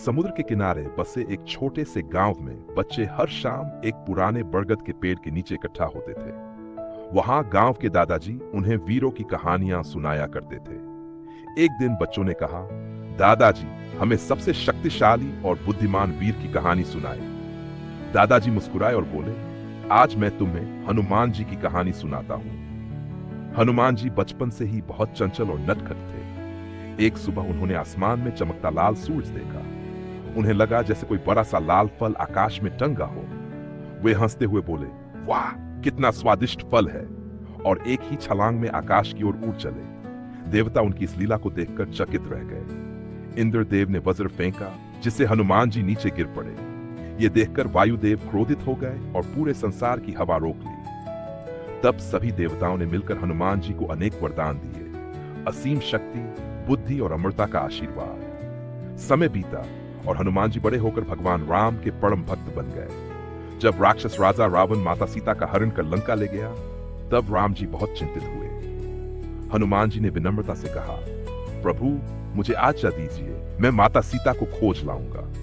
समुद्र के किनारे बसे एक छोटे से गांव में बच्चे हर शाम एक पुराने बरगद के पेड़ के नीचे इकट्ठा होते थे। वहां गांव के दादाजी उन्हें वीरों की कहानियां सुनाया करते थे। एक दिन बच्चों ने कहा, दादाजी हमें सबसे शक्तिशाली और बुद्धिमान वीर की कहानी सुनाए। दादाजी मुस्कुराए और बोले, आज मैं तुम्हें हनुमान जी की कहानी सुनाता हूं। हनुमान जी बचपन से ही बहुत चंचल और नटखट थे। एक सुबह उन्होंने आसमान में चमकता लाल सूरज देखा। उन्हें लगा जैसे कोई बड़ा सा लाल फल आकाश में टंगा हो। वे हंसते हुए बोले, वाह कितना स्वादिष्ट फल है, और एक ही छलांग में आकाश की ओर उड़ चले। देवता उनकी इस लीला को देखकर चकित रह गए। इंद्रदेव ने वज्र फेंका, जिससे हनुमान जी नीचे गिर पड़े। ये देखकर वायुदेव क्रोधित हो गए और पूरे संसार की हवा रोक ली। तब सभी देवताओं ने मिलकर हनुमान जी को अनेक वरदान दिए, असीम शक्ति, बुद्धि और अमरता का आशीर्वाद। समय बीता और हनुमान जी बड़े होकर भगवान राम के परम भक्त बन गए। जब राक्षस राजा रावण माता सीता का हरण कर लंका ले गया, तब राम जी बहुत चिंतित हुए। हनुमान जी ने विनम्रता से कहा, प्रभु मुझे आज्ञा दीजिए, मैं माता सीता को खोज लाऊंगा।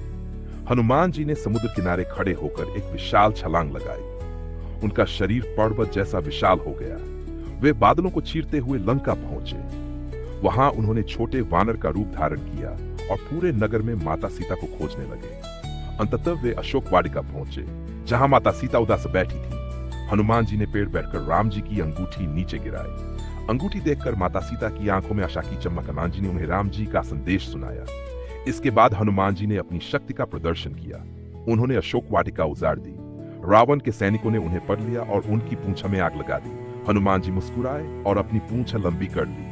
हनुमान जी ने समुद्र किनारे खड़े होकर एक विशाल छलांग लगाई। उनका शरीर पर्वत जैसा विशाल हो गया। वे बादलों को चीरते हुए लंका पहुंचे। वहां उन्होंने छोटे वानर का रूप धारण किया और पूरे नगर में माता सीता को खोजने लगे। अंततः वे अशोक वाटिका पहुंचे, जहां माता सीता उदास बैठी थी। हनुमान जी ने पेड़ बैठकर राम जी की अंगूठी नीचे गिराई। अंगूठी देखकर माता सीता की आंखों में आशा की चमक। हनुमान जी ने उन्हें राम जी का संदेश सुनाया। इसके बाद हनुमान जी ने अपनी शक्ति का प्रदर्शन किया। उन्होंने अशोक वाटिका उजाड़ दी। रावण के सैनिकों ने उन्हें पकड़ लिया और उनकी पूंछ में आग लगा दी। हनुमान जी मुस्कुराए और अपनी पूंछ लंबी कर ली।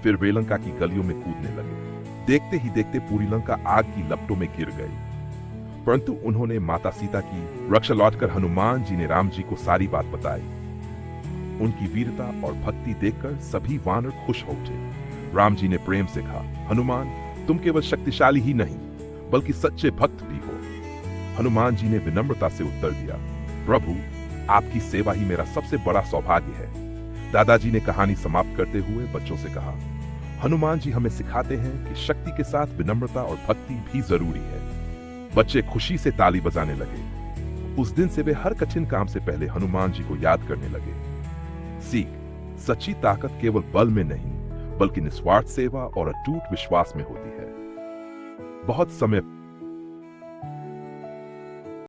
फिर वे लंका की गलियों में कूदने लगे। देखते ही देखते पूरी लंका आग की लपटों में गिर गई। परंतु उन्होंने माता सीता की रक्षा लौटकर हनुमान जी ने राम जी को सारी बात बताई। उनकी वीरता और भक्ति देखकर सभी वानर खुश हो उठे। राम जी ने प्रेम से कहा, हनुमान तुम केवल शक्तिशाली ही नहीं बल्कि सच्चे भक्त भी हो। हनुमान जी ने विनम्रता से उत्तर दिया, प्रभु आपकी सेवा ही मेरा सबसे बड़ा सौभाग्य है। दादाजी ने कहानी समाप्त करते हुए बच्चों से कहा, हनुमान जी हमें सिखाते हैं कि शक्ति के साथ विनम्रता और भक्ति भी जरूरी है। बच्चे खुशी से ताली बजाने लगे। उस दिन से वे हर कठिन काम से पहले हनुमान जी को याद करने लगे। सीख, सच्ची ताकत केवल बल में नहीं बल्कि निस्वार्थ सेवा और अटूट विश्वास में होती है। बहुत समय